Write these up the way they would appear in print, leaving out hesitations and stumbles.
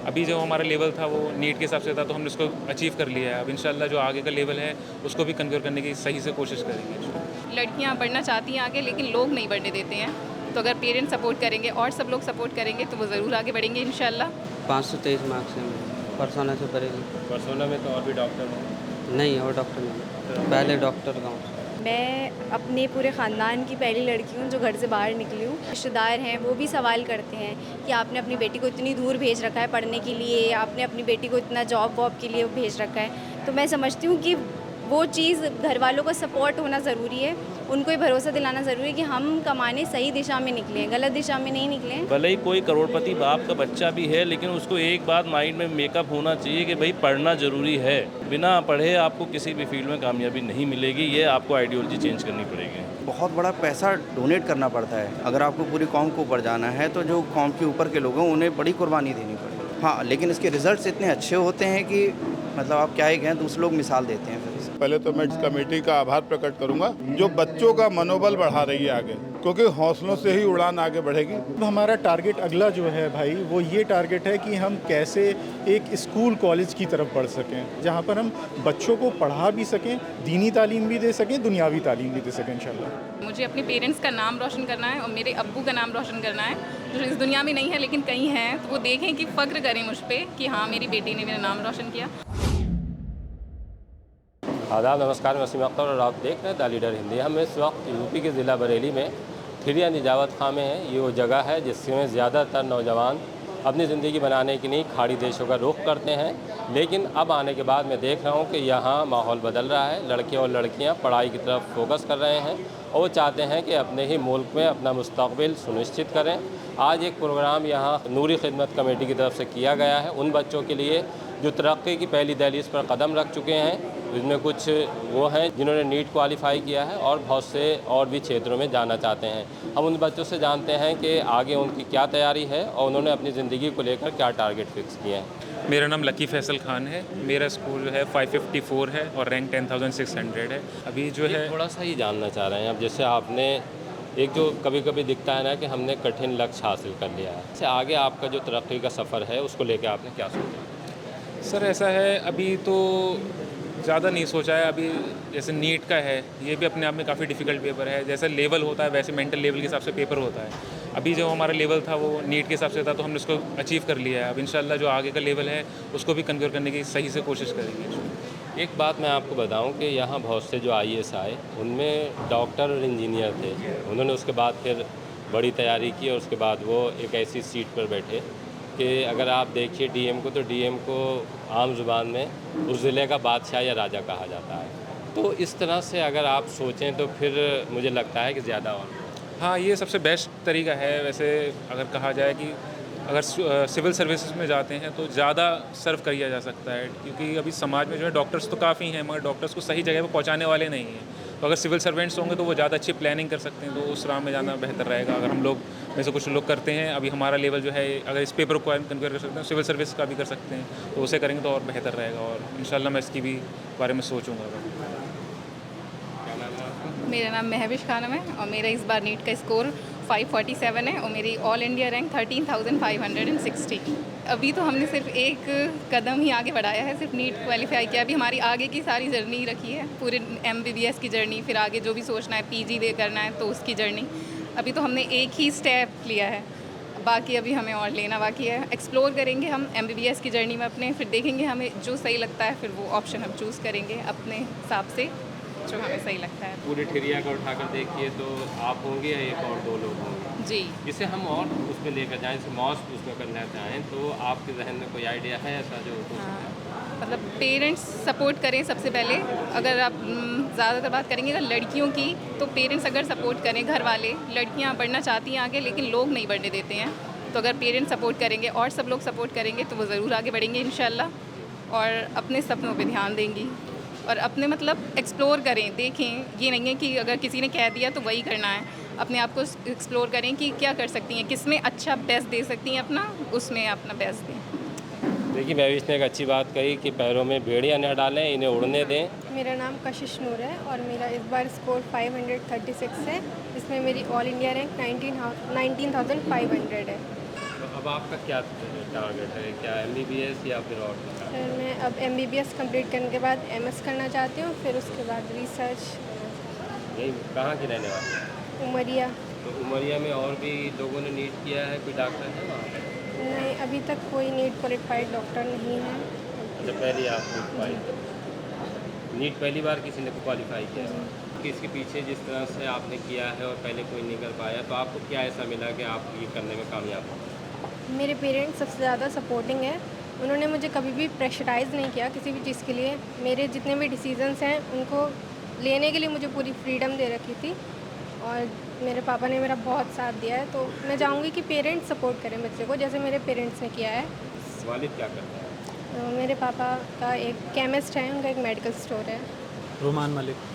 अभी जो हमारा लेवल था वो नीट के हिसाब से था, तो हमने उसको अचीव कर लिया है। अब इंशाल्लाह जो आगे का लेवल है उसको भी कन्क्योर करने की सही से कोशिश करेंगे। लड़कियां बढ़ना चाहती हैं आगे, लेकिन लोग नहीं बढ़ने देते हैं। तो अगर पेरेंट्स सपोर्ट करेंगे और सब लोग सपोर्ट करेंगे तो वो ज़रूर आगे बढ़ेंगे इंशाल्लाह। 523 मार्क्स हैं मेरे, परसोना से पढ़ेगी। परसोना में तो और भी डॉक्टर हो। नहीं, और डॉक्टर नहीं, पहले डॉक्टर का हूँ। मैं अपने पूरे ख़ानदान की पहली लड़की हूँ जो घर से बाहर निकली हूँ। रिश्तेदार हैं वो भी सवाल करते हैं कि आपने अपनी बेटी को इतनी दूर भेज रखा है पढ़ने के लिए, आपने अपनी बेटी को इतना जॉब वॉब के लिए भेज रखा है। तो मैं समझती हूँ कि वो चीज़ घर वालों का सपोर्ट होना ज़रूरी है, उनको ये भरोसा दिलाना ज़रूरी है कि हम कमाने सही दिशा में निकले हैं, गलत दिशा में नहीं निकले हैं। भले ही कोई करोड़पति बाप का बच्चा भी है, लेकिन उसको एक बात माइंड में मेकअप होना चाहिए कि भाई पढ़ना ज़रूरी है। बिना पढ़े आपको किसी भी फील्ड में कामयाबी नहीं मिलेगी। ये आपको आइडियोलॉजी चेंज करनी पड़ेगी। बहुत बड़ा पैसा डोनेट करना पड़ता है। अगर आपको पूरी कौम को ऊपर जाना है तो जो कौम के ऊपर के लोग हैं उन्हें बड़ी कुर्बानी देनी पड़ेगी। हाँ, लेकिन इसके रिजल्ट्स इतने अच्छे होते हैं कि मतलब आप क्या ही कहें, दूसरे लोग मिसाल देते हैं। फिर पहले तो मैं इस कमेटी का आभार प्रकट करूंगा जो बच्चों का मनोबल बढ़ा रही है आगे, क्योंकि हौसलों से ही उड़ान आगे बढ़ेगी। हमारा टारगेट अगला जो है भाई, वो ये टारगेट है कि हम कैसे एक स्कूल कॉलेज की तरफ बढ़ सकें, जहाँ पर हम बच्चों को पढ़ा भी सकें, दीनी तालीम भी दे सकें, दुनियावी तालीम भी दे सकें इंशाल्लाह। मुझे अपने पेरेंट्स का नाम रोशन करना है और मेरे अब्बू का नाम रोशन करना है, जो इस दुनिया में नहीं है लेकिन कहीं हैं, तो वो देखें कि फ़ख्र करें मुझ पर कि हाँ मेरी बेटी ने मेरा नाम रोशन किया। आदाब, नमस्कार, मैं वसीम अख्तर और आप देख रहे हैं द लीडर हिंदी। हम इस वक्त यूपी के ज़िला बरेली में खिरिया निजावत खां में हैं। ये वो जगह है जिसमें ज़्यादातर नौजवान अपनी ज़िंदगी बनाने के लिए खाड़ी देशों का रुख करते हैं। लेकिन अब आने के बाद मैं देख रहा हूँ कि यहाँ माहौल बदल रहा है। लड़के और लड़कियाँ पढ़ाई की तरफ फोकस कर रहे हैं और वो चाहते हैं कि अपने ही मुल्क में अपना मुस्तकबिल सुनिश्चित करें। आज एक प्रोग्राम यहाँ नूरी खिदमत कमेटी की तरफ से किया गया है उन बच्चों के लिए जो तरक्की की पहली दहलीज़ पर कदम रख चुके हैं। इसमें कुछ वो हैं जिन्होंने नीट क्वालिफाई किया है और बहुत से और भी क्षेत्रों में जाना चाहते हैं। हम उन बच्चों से जानते हैं कि आगे उनकी क्या तैयारी है और उन्होंने अपनी ज़िंदगी को लेकर क्या टारगेट फिक्स किए हैं। मेरा नाम लकी फैसल खान है। मेरा स्कोर जो है 554 है और रैंक 10,600 है। अभी जो है थोड़ा सा ही जानना चाह रहे हैं। अब जैसे आपने एक जो कभी कभी दिखता है ना कि हमने कठिन लक्ष्य हासिल कर लिया है, इससे आगे आपका जो तरक्की का सफ़र है उसको लेकर आपने क्या सोचा? सर ऐसा है, अभी तो ज़्यादा नहीं सोचा है। अभी जैसे नीट का है, ये भी अपने आप में काफ़ी डिफ़िकल्ट पेपर है। जैसा लेवल होता है वैसे मेंटल लेवल के हिसाब से पेपर होता है। अभी जो हमारा लेवल था वो नीट के हिसाब से था, तो हमने उसको अचीव कर लिया है। अब इंशाल्लाह जो आगे का लेवल है उसको भी कन्क्योर करने की सही से कोशिश करेंगे। एक बात मैं आपको बताऊं कि यहाँ बहुत से जो IAS आए उनमें डॉक्टर और इंजीनियर थे। उन्होंने उसके बाद फिर बड़ी तैयारी की और उसके बाद वो एक ऐसी सीट पर बैठे कि अगर आप देखिए DM को, तो DM को आम ज़ुबान में उस ज़िले का बादशाह या राजा कहा जाता है। तो इस तरह से अगर आप सोचें तो फिर मुझे लगता है कि ज़्यादा और हाँ, ये सबसे बेस्ट तरीका है। वैसे अगर कहा जाए कि अगर सिविल सर्विसेज में जाते हैं तो ज़्यादा सर्व किया जा सकता है, क्योंकि अभी समाज में जो है डॉक्टर्स तो काफ़ी हैं मगर डॉक्टर्स को सही जगह पर पहुंचाने वाले नहीं हैं। तो अगर सिविल सर्वेंट्स होंगे तो वो ज़्यादा अच्छी प्लानिंग कर सकते हैं, तो उस राह में जाना बेहतर रहेगा। अगर हम लोग में से कुछ लोग करते हैं, अभी हमारा लेवल जो है अगर इस पेपर को कन्वर्ट कर सकते हैं, सिविल सर्विस का भी कर सकते हैं, तो उसे करेंगे तो और बेहतर रहेगा। और इंशाल्लाह मैं इसकी भी बारे में सोचूंगा। मेरा नाम महविश खानम है और मेरा इस बार नीट का स्कोर 547 है और मेरी ऑल इंडिया रैंक 13,560। अभी तो हमने सिर्फ एक कदम ही आगे बढ़ाया है, सिर्फ नीट क्वालिफाई किया। अभी हमारी आगे की सारी जर्नी रखी है, पूरे MBBS की जर्नी, फिर आगे जो भी सोचना है PG दे करना है तो उसकी जर्नी। अभी तो हमने एक ही स्टेप लिया है, बाकी अभी हमें और लेना बाकी है। एक्सप्लोर करेंगे हम MBBS की जर्नी में अपने, फिर देखेंगे हमें जो सही लगता है, फिर वो ऑप्शन हम चूज़ करेंगे अपने हिसाब से जो हमें सही लगता है। पूरे ठिरिया का उठाकर देखिए तो आप होंगे या एक और 2 लोग होंगे जी। जिसे हम और उस पर लेकर जाएँ, जैसे मॉस्क उसमें करना चाहें, तो आपके जहन में कोई आइडिया है ऐसा जो हो सकता है? मतलब पेरेंट्स सपोर्ट करें सबसे पहले। अगर आप ज़्यादातर बात करेंगे अगर लड़कियों की, तो पेरेंट्स अगर सपोर्ट करें, घर वाले, लड़कियां बढ़ना चाहती हैं आगे लेकिन लोग नहीं बढ़ने देते हैं, तो अगर पेरेंट्स सपोर्ट करेंगे और सब लोग सपोर्ट करेंगे तो वो ज़रूर आगे बढ़ेंगे इंशाल्लाह। और अपने सपनों पे ध्यान देंगी और अपने मतलब एक्सप्लोर करें, देखें। ये नहीं है कि अगर किसी ने कह दिया तो वही करना है। अपने आप को एक्सप्लोर करें कि क्या कर सकती हैं, किस में अच्छा बेस्ट दे सकती हैं अपना, उसमें अपना बेस्ट दें। देखिए महविश ने एक अच्छी बात कही कि पैरों में बेड़ियाँ न डालें, इन्हें उड़ने दें। मेरा नाम कशिश नूर है और मेरा इस बार स्कोर 536 है। इसमें मेरी ऑल इंडिया रैंक 19,500 है। अब अब आपका क्या टारगेट है, क्या MBBS या फिर और कुछ? सर मैं अब MBBS कंप्लीट करने के बाद MS करना चाहती हूँ, फिर उसके बाद रिसर्च। यही कहाँ की रहने वाली हैं? उमरिया। तो उमरिया में और भी लोगों ने नीट किया है, कोई डॉक्टर है वहाँ पे? नहीं, अभी तक कोई नीट क्वालिफाइड डॉक्टर नहीं है। अच्छा, पहले आप नीट पहली बार किसी ने क्वालिफाई किया है कि इसके पीछे जिस तरह से आपने किया है और पहले कोई नहीं कर पाया, तो आपको क्या ऐसा मिला कि आप ये करने में कामयाब हो? मेरे पेरेंट्स सबसे ज़्यादा सपोर्टिंग है। उन्होंने मुझे कभी भी प्रेशराइज़ नहीं किया किसी भी चीज़ के लिए। मेरे जितने भी डिसीजंस हैं उनको लेने के लिए मुझे पूरी फ्रीडम दे रखी थी, और मेरे पापा ने मेरा बहुत साथ दिया है। तो मैं चाहूँगी कि पेरेंट्स सपोर्ट करें बच्चे को, जैसे मेरे पेरेंट्स ने किया है। वालिद क्या करते हैं? तो मेरे पापा का एक केमिस्ट है, उनका एक मेडिकल स्टोर है। रोमान मलिक,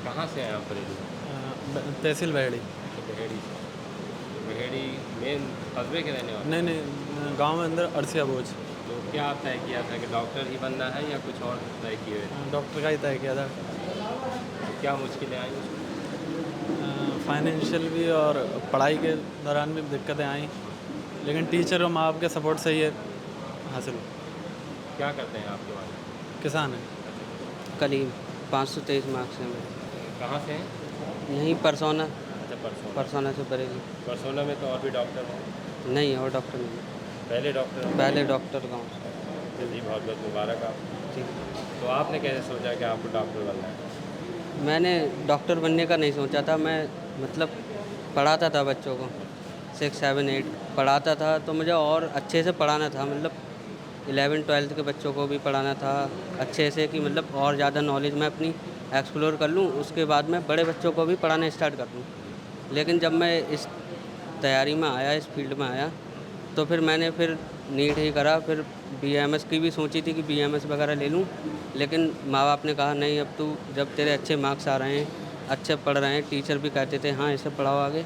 कहाँ से हैं आप बरेली? तहसील बहेड़ी। बहेड़ी से। बहेड़ी मेन कस्बे के रहने वाले? नहीं, गांव में अंदर अरसिया बोझ। तो क्या तय किया था कि डॉक्टर ही बनना है या कुछ और तय किए हुए? डॉक्टर का ही तय किया था। तो क्या मुश्किलें आई उसमें? फाइनेंशियल भी और पढ़ाई के दौरान भी दिक्कतें आई, लेकिन टीचर और माँ बाप के सपोर्ट से ये हासिल। क्या करते हैं आपके वाले? किसान है। करीब 523 मार्क्स हैं मेरे। कहाँ से हैं? यहीं परसोना। अच्छा, परसोना से बरेली। परसोना में तो और भी डॉक्टर हैं? नहीं, और डॉक्टर नहीं। पहले डॉक्टर हैं? पहले डॉक्टर गाँव से। जी, बहुत बहुत मुबारक आपको। ठीक। तो आपने कैसे सोचा कि आपको डॉक्टर बनना है? मैंने डॉक्टर बनने का नहीं सोचा था। मैं मतलब पढ़ाता था बच्चों को, 6, 7, 8 पढ़ाता था, तो मुझे और अच्छे से पढ़ाना था। मतलब 11, 12 के बच्चों को भी पढ़ाना था अच्छे से, कि मतलब और ज़्यादा नॉलेज मैं अपनी एक्सप्लोर कर लूँ, उसके बाद मैं बड़े बच्चों को भी पढ़ाना स्टार्ट कर दूँ। लेकिन जब मैं इस तैयारी में आया, इस फील्ड में आया, तो फिर मैंने नीट ही करा। फिर BAMS की भी सोची थी कि BAMS वगैरह ले लूँ, लेकिन माँ बाप ने कहा नहीं, अब तू जब तेरे अच्छे मार्क्स आ रहे हैं, अच्छे पढ़ रहे हैं, टीचर भी कहते थे हाँ इसे पढ़ाओ आगे,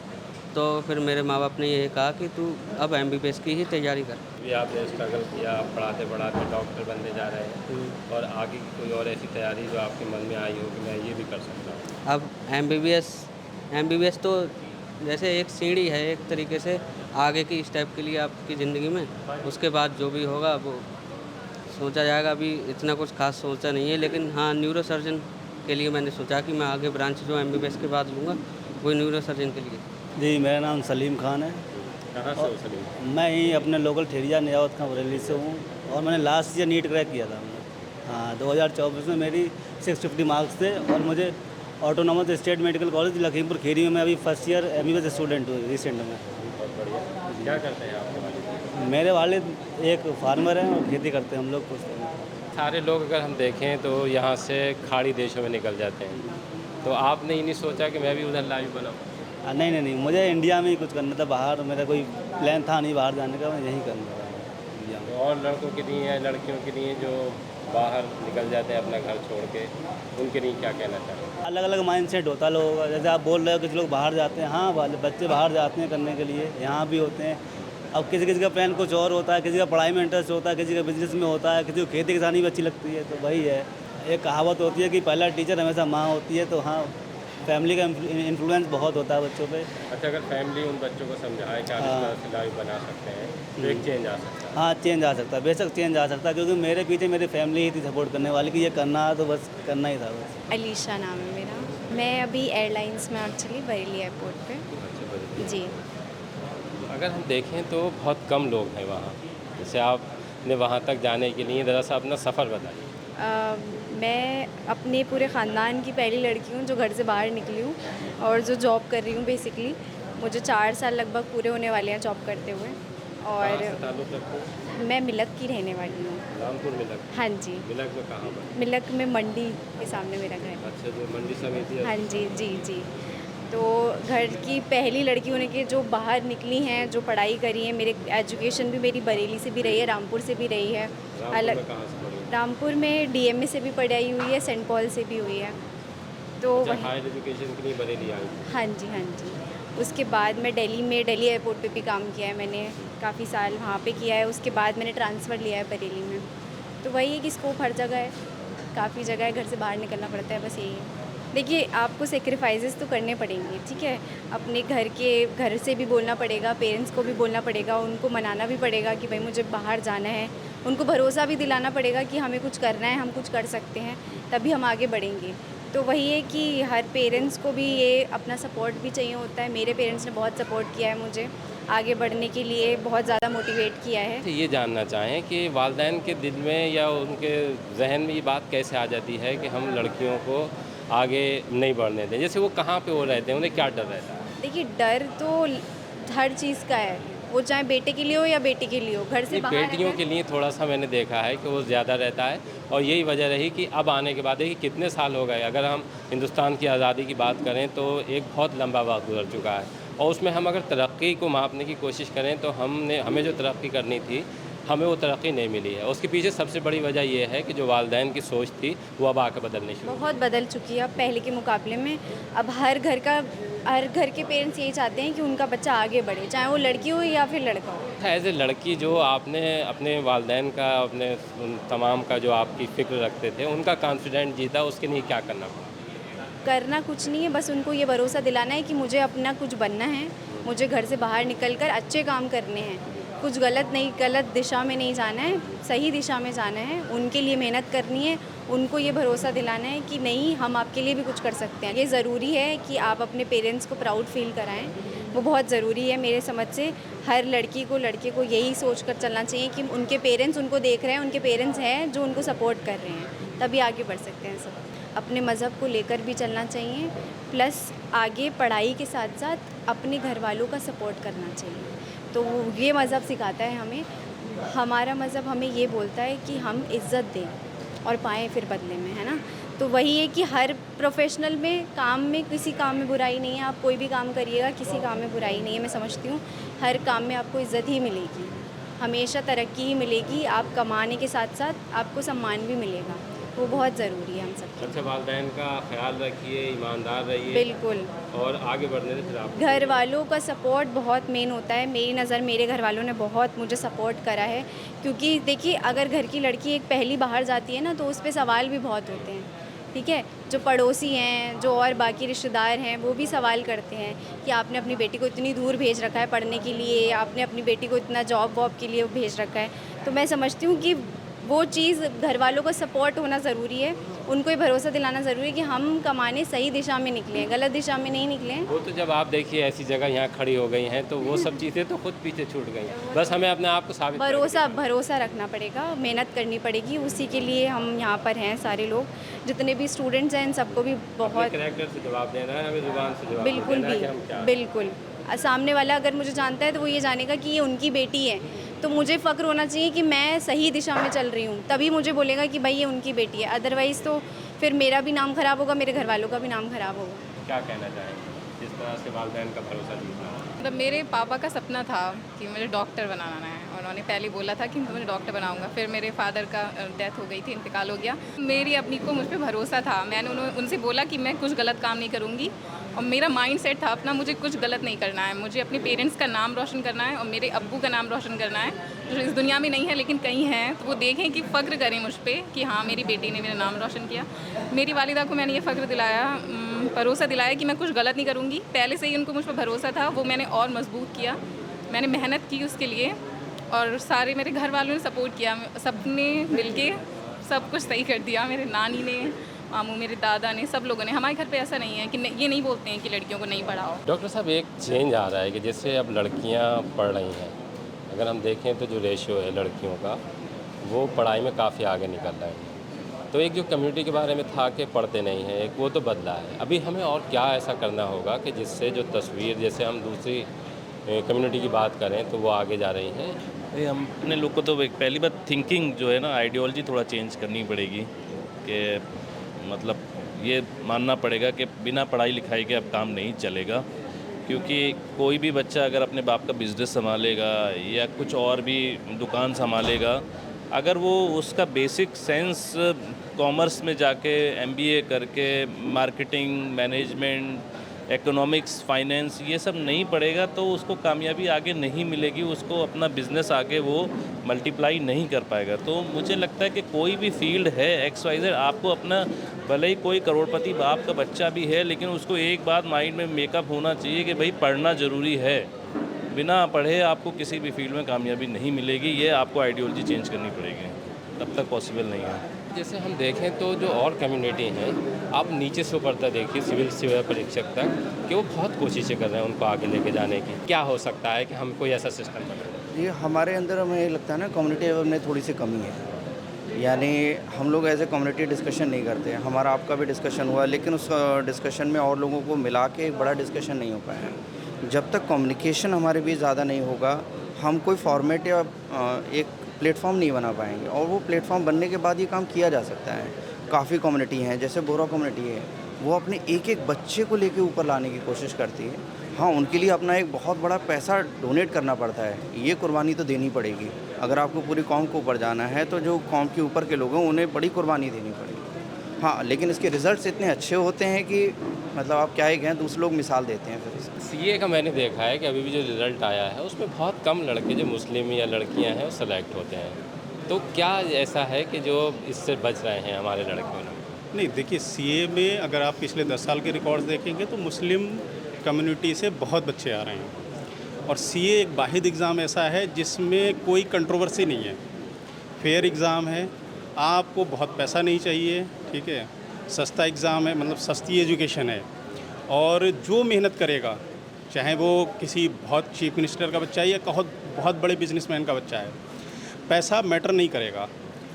तो फिर मेरे माँ बाप ने ये कहा कि तू अब MBBS की ही तैयारी कर। अभी आपने स्ट्रगल किया, आप पढ़ाते पढ़ाते डॉक्टर बनने जा रहे हैं, और आगे की कोई और ऐसी तैयारी जो आपके मन में आई हो कि मैं ये भी कर सकता हूँ? अब MBBS तो जैसे एक सीढ़ी है एक तरीके से आगे की स्टेप के लिए आपकी ज़िंदगी में। उसके बाद जो भी होगा वो सोचा जाएगा। अभी इतना कुछ खास सोचा नहीं है, लेकिन हाँ न्यूरो सर्जन के लिए मैंने सोचा कि मैं आगे ब्रांच जो MBBS के बाद लूँगा वो न्यूरो सर्जन के लिए। जी, मेरा नाम सलीम खान है। कहाँ से हो सलीम? मैं ही अपने लोकल ठेरिया निजावत खां बरेली से हूँ, और मैंने लास्ट ईयर नीट क्रैक किया था। हाँ, 2024 में मेरी 650 मार्क्स थे, और मुझे autonomous state medical college Lakhimpur Kheri में मैं अभी फर्स्ट ईयर MBBS स्टूडेंट हूँ रिसेंट में। बहुत बढ़िया। क्या करते हैं आपके वालिद? मेरे वालिद एक फार्मर हैं और खेती करते हैं हम लोग कुछ। सारे लोग अगर हम देखें तो यहाँ से खाड़ी देशों में निकल जाते हैं, तो आपने ही नहीं सोचा कि मैं भी उधर लाइव बनाऊँ? नहीं, मुझे इंडिया में ही कुछ करना था। बाहर मेरा कोई प्लान था नहीं बाहर जाने का, मैं यहीं करना था इंडिया में। और लड़कों के लिए या लड़कियों के लिए जो बाहर निकल जाते हैं अपना घर छोड़ के, उनके लिए क्या कहना चाहेंगे? अलग अलग माइंडसेट होता है लोगों का। जैसे आप बोल रहे हो कुछ लोग बाहर जाते हैं, हाँ बच्चे बाहर जाते हैं करने के लिए, यहाँ भी होते हैं। अब किसी किसी का प्लान कुछ और होता है, किसी का पढ़ाई में इंटरेस्ट होता है, किसी का बिजनेस में होता है, किसी को खेती किसानी भी अच्छी लगती है। तो वही है, एक कहावत होती है कि पहला टीचर हमेशा माँ होती है। तो हाँ, फैमिली का इन्फ्लुएंस बहुत होता है बच्चों पे। अच्छा, अगर फैमिली उन बच्चों को समझाए कि आप इस तरह से लाइव बना सकते हैं तो एक चेंज आ सकता है। हाँ, चेंज आ सकता है, बेशक चेंज आ सकता है, क्योंकि मेरे पीछे मेरी फैमिली ही थी सपोर्ट करने वाली कि ये करना है तो बस करना ही था बस। अलीशा नाम है मेरा। मैं अभी एयरलाइंस में एक्चुअली बरेली एयरपोर्ट पे। जी। अगर हम देखें तो बहुत कम लोग हैं वहाँ, जैसे आपने वहाँ तक जाने के लिए ज़रा सा अपना सफ़र बताइए। मैं अपने पूरे ख़ानदान की पहली लड़की हूँ जो घर से बाहर निकली हूँ, और जो जॉब कर रही हूँ। बेसिकली मुझे 4 साल लगभग पूरे होने वाले हैं जॉब करते हुए। और ताल्लुक़ रखते हैं? मैं मिलक की रहने वाली हूँ। रामपुर मिलक? हाँ जी। मिलक में कहाँ पर? मिलक में मंडी के सामने मेरा घर है। अच्छा, जो मंडी समिति है। हाँ जी। तो घर की पहली लड़की होने के जो बाहर निकली हैं, जो पढ़ाई करी है, मेरे एजुकेशन भी मेरी बरेली से भी रही है, रामपुर से भी रही है। अलग कहाँ से पढ़ी? रामपुर में DMA से भी पढ़ाई हुई है, सेंट पॉल से भी हुई है। तो हायर एजुकेशन के लिए बरेली आई? हाँ जी। उसके बाद मैं दिल्ली एयरपोर्ट पे भी काम किया है मैंने, काफ़ी साल वहाँ पे किया है। उसके बाद मैंने ट्रांसफ़र लिया है बरेली में। तो वही है कि स्कोप हर जगह है, काफ़ी जगह है, घर से बाहर निकलना पड़ता है, बस यही है। देखिए, आपको सेक्रीफाइसेस तो करने पड़ेंगे, ठीक है। अपने घर से भी बोलना पड़ेगा, पेरेंट्स को भी बोलना पड़ेगा, उनको मनाना भी पड़ेगा कि भाई मुझे बाहर जाना है। उनको भरोसा भी दिलाना पड़ेगा कि हमें कुछ करना है, हम कुछ कर सकते हैं, तभी हम आगे बढ़ेंगे। तो वही है कि हर पेरेंट्स को भी ये अपना सपोर्ट भी चाहिए होता है। मेरे पेरेंट्स ने बहुत सपोर्ट किया है मुझे, आगे बढ़ने के लिए बहुत ज़्यादा मोटिवेट किया है। तो ये जानना चाहें कि वालिदैन के दिल में या उनके जहन में ये बात कैसे आ जाती है कि हम लड़कियों को आगे नहीं बढ़ने दें? जैसे वो कहाँ पे वो रहते हैं, उन्हें क्या डर रहता है? देखिए, डर तो हर चीज़ का है, वो चाहे बेटे के लिए हो या बेटी के लिए हो। घर से नहीं, बाहर बेटियों अगर- के लिए थोड़ा सा मैंने देखा है कि वो ज़्यादा रहता है और यही वजह रही कि अब आने के बाद देखिए कितने साल हो गए। अगर हम हिंदुस्तान की आज़ादी की बात करें तो एक बहुत लंबा वक्त गुजर चुका है और उसमें हम अगर तरक्की को मापने की कोशिश करें तो हमें जो तरक्की करनी थी हमें वो तरक्की नहीं मिली है। उसके पीछे सबसे बड़ी वजह ये है कि जो वालिदैन की सोच थी वो अब आके बदलनी शुरू बहुत बदल चुकी है अब पहले के मुकाबले में। अब हर घर के पेरेंट्स यही चाहते हैं कि उनका बच्चा आगे बढ़े, चाहे वो लड़की हो या फिर लड़का हो। एज ए लड़की जो आपने अपने वालिदैन का अपने उन तमाम का जो आपकी फ़िक्र रखते थे उनका कॉन्फिडेंट जीता, उसके लिए क्या करना पड़ा? करना कुछ नहीं है, बस उनको ये भरोसा दिलाना है कि मुझे अपना कुछ बनना है, मुझे घर से बाहर निकलकर अच्छे काम करने हैं, कुछ गलत दिशा में नहीं जाना है, सही दिशा में जाना है। उनके लिए मेहनत करनी है, उनको ये भरोसा दिलाना है कि नहीं, हम आपके लिए भी कुछ कर सकते हैं। ये ज़रूरी है कि आप अपने पेरेंट्स को प्राउड फील कराएं, वो बहुत ज़रूरी है मेरे समझ से। हर लड़की को लड़के को यही सोच कर चलना चाहिए कि उनके पेरेंट्स उनको देख रहे हैं, उनके पेरेंट्स हैं जो उनको सपोर्ट कर रहे हैं, तभी आगे बढ़ सकते हैं सब। अपने मज़हब को लेकर भी चलना चाहिए, प्लस आगे पढ़ाई के साथ साथ अपने घर वालों का सपोर्ट करना चाहिए। तो ये मज़हब सिखाता है हमें, हमारा मज़हब हमें ये बोलता है कि हम इज़्ज़त दें और पाएँ फिर बदले में, है ना। तो वही है कि हर प्रोफेशनल में किसी काम में बुराई नहीं है। आप कोई भी काम करिएगा, किसी काम में बुराई नहीं है। मैं समझती हूँ हर काम में आपको इज़्ज़त ही मिलेगी, हमेशा तरक्की ही मिलेगी। आप कमाने के साथ साथ आपको सम्मान भी मिलेगा, वो बहुत ज़रूरी है हम सब। अच्छा, वालिदैन का ख्याल रखिए, ईमानदार रहिए बिल्कुल। और आगे बढ़ने से फिर आप घर वालों का सपोर्ट बहुत मेन होता है। मेरी नज़र मेरे घर वालों ने बहुत मुझे सपोर्ट करा है, क्योंकि देखिए अगर घर की लड़की एक पहली बाहर जाती है ना तो उस पर सवाल भी बहुत होते हैं, ठीक है। जो पड़ोसी हैं, जो और बाकी रिश्तेदार हैं, वो भी सवाल करते हैं कि आपने अपनी बेटी को इतनी दूर भेज रखा है पढ़ने के लिए, आपने अपनी बेटी को इतना जॉब वॉब के लिए भेज रखा है। तो मैं समझती हूँ कि वो चीज़ घर वालों का सपोर्ट होना ज़रूरी है, उनको ये भरोसा दिलाना ज़रूरी है कि हम कमाने सही दिशा में निकले, गलत दिशा में नहीं निकले। वो तो जब आप देखिए ऐसी जगह यहाँ खड़ी हो गई हैं तो वो सब चीज़ें तो खुद पीछे छूट गई। बस हमें अपने आप को साबित भरोसा रखना पड़ेगा, मेहनत करनी पड़ेगी, उसी के लिए हम यहाँ पर हैं। सारे लोग जितने भी स्टूडेंट्स हैं इन सबको भी बहुत कैरेक्टर से जवाब देना है, हमें जुबान से जवाब बिल्कुल देना है भी कि हम क्या बिल्कुल। सामने वाला अगर मुझे जानता है तो वो ये जानेगा कि ये उनकी बेटी है, तो मुझे फ़ख्र होना चाहिए कि मैं सही दिशा में चल रही हूँ, तभी मुझे बोलेगा कि भाई ये उनकी बेटी है। अदरवाइज़ तो फिर मेरा भी नाम ख़राब होगा, मेरे घर वालों का भी नाम ख़राब होगा। क्या कहना चाहेंगे जिस तरह से वालिदैन का भरोसा जीता? मतलब मेरे पापा का सपना था कि मुझे डॉक्टर बनाना है, उन्होंने पहले बोला था कि मुझे डॉक्टर बनाऊंगा। फिर मेरे फादर का डेथ हो गई थी, इंतकाल हो गया। मेरी अपनी को मुझ पर भरोसा था, मैंने उनसे बोला कि मैं कुछ गलत काम नहीं करूँगी और मेरा माइंड सेट था अपना, मुझे कुछ गलत नहीं करना है, मुझे अपने पेरेंट्स का नाम रोशन करना है और मेरे अब्बू का नाम रोशन करना है, जो इस दुनिया में नहीं है लेकिन कहीं हैं, तो वो देखें कि फ़ख्र करें मुझ पर कि हाँ मेरी बेटी ने मेरा नाम रोशन किया। मेरी वालिदा को मैंने ये फ़ख्र दिलाया, भरोसा दिलाया कि मैं कुछ गलत नहीं करूँगी। पहले से ही उनको मुझ पर भरोसा था, वो मैंने और मजबूत किया, मैंने मेहनत की उसके लिए और सारे मेरे घर वालों ने सपोर्ट किया, सबने मिलके सब कुछ सही कर दिया। मेरे नानी ने, मामू, मेरे दादा ने, सब लोगों ने। हमारे घर पे ऐसा नहीं है कि ये नहीं बोलते हैं कि लड़कियों को नहीं पढ़ाओ। डॉक्टर साहब, एक चेंज आ रहा है कि जैसे अब लड़कियां पढ़ रही हैं, अगर हम देखें तो जो रेशियो है लड़कियों का वो पढ़ाई में काफ़ी आगे निकल रहे हैं। तो एक जो कम्युनिटी के बारे में था कि पढ़ते नहीं हैं, एक वो तो बदला है। अभी हमें और क्या ऐसा करना होगा कि जिससे जो तस्वीर, जैसे हम दूसरी कम्युनिटी की बात करें तो वो आगे जा रही हैं। हम अपने लोग को तो एक पहली बात थिंकिंग जो है ना, आइडियोलॉजी थोड़ा चेंज करनी पड़ेगी कि मतलब ये मानना पड़ेगा कि बिना पढ़ाई लिखाई के अब काम नहीं चलेगा, क्योंकि कोई भी बच्चा अगर अपने बाप का बिज़नेस संभालेगा या कुछ और भी दुकान संभालेगा, अगर वो उसका बेसिक सेंस कॉमर्स में जाके MBA करके मार्केटिंग, मैनेजमेंट इकोनॉमिक्स, फाइनेंस ये सब नहीं पढ़ेगा तो उसको कामयाबी आगे नहीं मिलेगी, उसको अपना बिजनेस आगे वो मल्टीप्लाई नहीं कर पाएगा। तो मुझे लगता है कि कोई भी फील्ड है XYZ, आपको अपना भले ही कोई करोड़पति बाप का बच्चा भी है, लेकिन उसको एक बात माइंड में मेकअप होना चाहिए कि भाई पढ़ना ज़रूरी है। बिना पढ़े आपको किसी भी फील्ड में कामयाबी नहीं मिलेगी, ये आपको आइडियोलॉजी चेंज करनी पड़ेगी, तब तक पॉसिबल नहीं है। जैसे हम देखें तो जो और कम्युनिटी हैं, आप नीचे से ऊपर तक देखिए, सिविल सेवा परीक्षक तक, कि वो बहुत कोशिशें कर रहे हैं उनको आगे लेके जाने की। क्या हो सकता है कि हम कोई ऐसा सिस्टम बनाएं? ये हमारे अंदर हमें ये लगता है ना, कम्युनिटी लेवल में थोड़ी सी कमी है। यानी हम लोग एज ए कम्युनिटी डिस्कशन नहीं करते। हमारा आपका भी डिस्कशन हुआ, लेकिन उस डिस्कशन में और लोगों को मिला के एक बड़ा डिस्कशन नहीं हो पाया। जब तक कम्युनिकेशन हमारे बीच ज़्यादा नहीं होगा, हम कोई फॉर्मेट या एक प्लेटफॉर्म नहीं बना पाएंगे। और वो प्लेटफॉर्म बनने के बाद ये काम किया जा सकता है। काफ़ी कम्युनिटी हैं, जैसे बोरा कम्युनिटी है, वो अपने एक एक बच्चे को लेके ऊपर लाने की कोशिश करती है। हाँ, उनके लिए अपना एक बहुत बड़ा पैसा डोनेट करना पड़ता है, ये कुर्बानी तो देनी पड़ेगी। अगर आपको पूरी कौम को ऊपर जाना है तो जो कौम के ऊपर के लोग हैं उन्हें बड़ी कुर्बानी देनी पड़ेगी। हाँ, लेकिन इसके रिज़ल्ट्स इतने अच्छे होते हैं कि मतलब आप क्या ही कहें, दूसरे लोग मिसाल देते हैं फिर इसकी। CA का मैंने देखा है कि अभी भी जो रिज़ल्ट आया है उसमें बहुत कम लड़के जो मुस्लिम या लड़कियां हैं वो सेलेक्ट होते हैं। तो क्या ऐसा है कि जो इससे बच रहे हैं हमारे लड़के? नहीं, देखिए CA में अगर आप पिछले 10 साल के रिकॉर्ड्स देखेंगे तो मुस्लिम कम्युनिटी से बहुत बच्चे आ रहे हैं। और CA एक वाहिद एग्ज़ाम ऐसा है जिसमें कोई कंट्रोवर्सी नहीं है, फेयर एग्ज़ाम है, आपको बहुत पैसा नहीं चाहिए, ठीक है, सस्ता एग्ज़ाम है, मतलब सस्ती एजुकेशन है। और जो मेहनत करेगा, चाहे वो किसी बहुत चीफ मिनिस्टर का बच्चा है या बहुत बड़े बिजनेसमैन का बच्चा है, पैसा मैटर नहीं करेगा,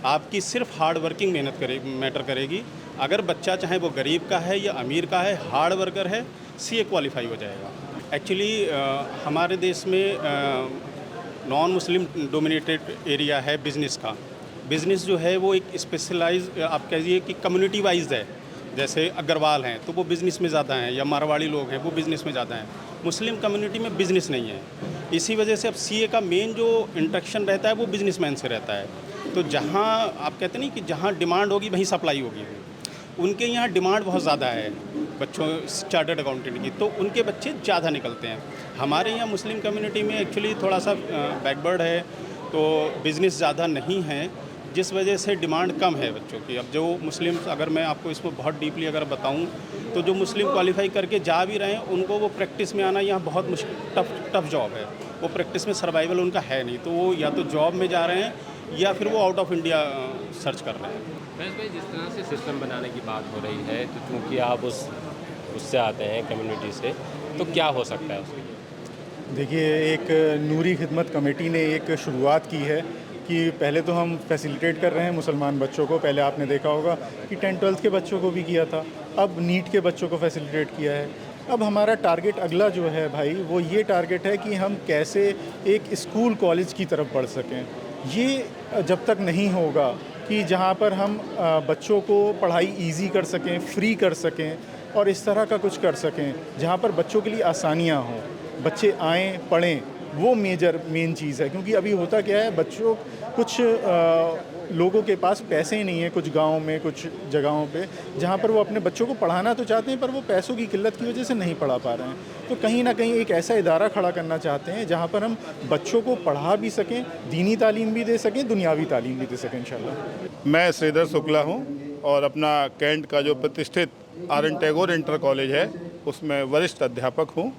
आपकी सिर्फ हार्ड वर्किंग मेहनत मैटर करेगी। अगर बच्चा चाहे वो गरीब का है या अमीर का है, हार्ड वर्कर है, CA क्वालिफाई हो जाएगा। एक्चुअली हमारे देश में नॉन मुस्लिम डोमिनेटेड एरिया है बिज़नेस का। बिज़नेस जो है वो एक स्पेशलाइज आप कहिए कि कम्युनिटी वाइज है। जैसे अग्रवाल हैं तो वो बिज़नेस में ज़्यादा हैं, या मारवाड़ी लोग हैं वो बिज़नेस में ज़्यादा हैं। मुस्लिम कम्युनिटी में बिज़नेस नहीं है। इसी वजह से अब CA का मेन जो इंटरेक्शन रहता है वो बिजनेसमैन से रहता है। तो जहाँ आप कहते नहीं कि जहाँ डिमांड होगी वहीं सप्लाई होगी, उनके यहाँ डिमांड बहुत ज़्यादा है बच्चों चार्टर्ड अकाउंटेंट की, तो उनके बच्चे ज़्यादा निकलते हैं। हमारे यहाँ मुस्लिम कम्युनिटी में एक्चुअली थोड़ा सा बैकवर्ड है, तो बिज़नेस ज़्यादा नहीं है, जिस वजह से डिमांड कम है बच्चों की। अब जो मुस्लिम, अगर मैं आपको इसमें बहुत डीपली अगर बताऊं, तो जो मुस्लिम क्वालिफाई करके जा भी रहे हैं उनको वो प्रैक्टिस में आना यहाँ बहुत मुश्किल टफ जॉब है। वो प्रैक्टिस में सर्वाइवल उनका है नहीं, तो वो या तो जॉब में जा रहे हैं या फिर वो आउट ऑफ इंडिया सर्च कर रहे हैं। महेश भाई, जिस तरह से सिस्टम बनाने की बात हो रही है, तो चूँकि आप उससे आते हैं कम्युनिटी से, तो क्या हो सकता है उसके? देखिए, एक नूरी खिदमत कमेटी ने एक शुरुआत की है कि पहले तो हम फैसिलिटेट कर रहे हैं मुसलमान बच्चों को। पहले आपने देखा होगा कि 10-12 के बच्चों को भी किया था, अब नीट के बच्चों को फैसिलिटेट किया है। अब हमारा टारगेट अगला जो है भाई, वो ये टारगेट है कि हम कैसे एक स्कूल कॉलेज की तरफ बढ़ सकें। ये जब तक नहीं होगा कि जहाँ पर हम बच्चों को पढ़ाई इजी कर सकें, फ्री कर सकें और इस तरह का कुछ कर सकें जहाँ पर बच्चों के लिए आसानियाँ हों, बच्चे आएँ पढ़ें, वो मेन चीज़ है। क्योंकि अभी होता क्या है, बच्चों कुछ लोगों के पास पैसे ही नहीं है, कुछ गाँव में, कुछ जगहों पे जहाँ पर वो अपने बच्चों को पढ़ाना तो चाहते हैं पर वो पैसों की किल्लत की वजह से नहीं पढ़ा पा रहे हैं। तो कहीं ना कहीं एक ऐसा इदारा खड़ा करना चाहते हैं जहाँ पर हम बच्चों को पढ़ा भी सकें, दीनी तालीम भी दे सकें, दुनियावी तालीम भी दे सकें इंशाल्लाह। मैं श्रीधर शुक्ला हूँ और अपना कैंट का जो प्रतिष्ठित RN टैगोर इंटर कॉलेज है उसमें वरिष्ठ अध्यापक हूँ।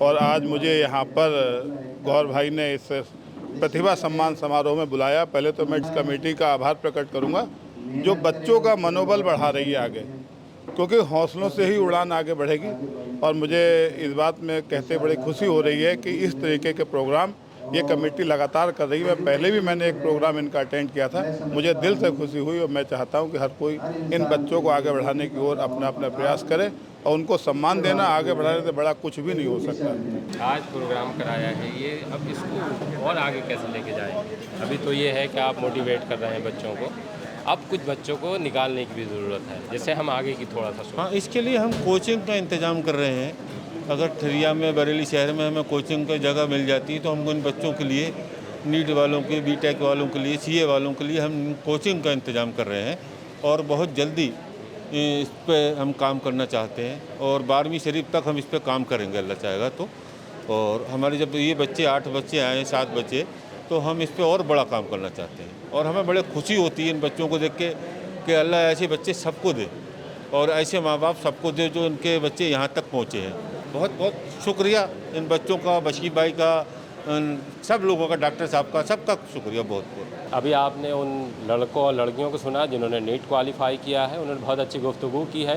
और आज मुझे यहाँ पर गौर भाई ने इस प्रतिभा सम्मान समारोह में बुलाया। पहले तो मैं इस कमेटी का आभार प्रकट करूँगा जो बच्चों का मनोबल बढ़ा रही है आगे, क्योंकि हौसलों से ही उड़ान आगे बढ़ेगी। और मुझे इस बात में कहते बड़ी खुशी हो रही है कि इस तरीके के प्रोग्राम ये कमेटी लगातार कर रही है। पहले भी मैंने एक प्रोग्राम इनका अटेंड किया था, मुझे दिल से खुशी हुई और मैं चाहता हूं कि हर कोई इन बच्चों को आगे बढ़ाने की ओर अपना अपना प्रयास करे और उनको सम्मान देना, आगे बढ़ाने से बड़ा कुछ भी नहीं हो सकता। आज प्रोग्राम कराया है, ये अब इसको और आगे कैसे लेके जाएंगे? अभी तो ये है कि आप मोटिवेट कर रहे हैं बच्चों को, अब कुछ बच्चों को निकालने की भी ज़रूरत है, जैसे हम आगे की थोड़ा सा हाँ, इसके लिए हम कोचिंग का इंतज़ाम कर रहे हैं। अगर ठरिया में, बरेली शहर में हमें कोचिंग की जगह मिल जाती है तो हम उन बच्चों के लिए, नीट वालों के, BTech वालों के लिए, CA वालों के लिए हम कोचिंग का इंतज़ाम कर रहे हैं। और बहुत जल्दी इस पे हम काम करना चाहते हैं और 12वीं शरीफ तक हम इस पे काम करेंगे अल्लाह चाहेगा तो। और हमारे जब ये बच्चे 8 बच्चे आए हैं 7 बच्चे, तो हम इस पे और बड़ा काम करना चाहते हैं और हमें बड़े खुशी होती है इन बच्चों को देख के कि अल्लाह ऐसे बच्चे सबको दे और ऐसे माँ बाप सबको दे जो उनके बच्चे यहाँ तक पहुँचे हैं। बहुत बहुत शुक्रिया इन बच्चों का, बशीर भाई का, सब लोगों का, डॉक्टर साहब का, सबका शुक्रिया बहुत बहुत। अभी आपने उन लड़कों और लड़कियों को सुना जिन्होंने नीट क्वालिफाई किया है। उन्होंने बहुत अच्छी गुफ्तगू की है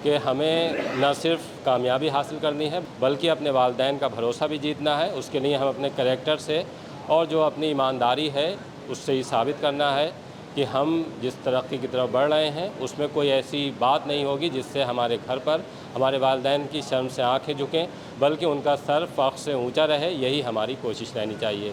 कि हमें न सिर्फ कामयाबी हासिल करनी है बल्कि अपने वालिदैन का भरोसा भी जीतना है। उसके लिए हम अपने करैक्टर से और जो अपनी ईमानदारी है उससे ही साबित करना है कि हम जिस तरक्की की तरफ बढ़ रहे हैं उसमें कोई ऐसी बात नहीं होगी जिससे हमारे घर पर हमारे वालिदैन की शर्म से आंखें झुकें, बल्कि उनका सर फ़ख्र से ऊंचा रहे। यही हमारी कोशिश रहनी चाहिए।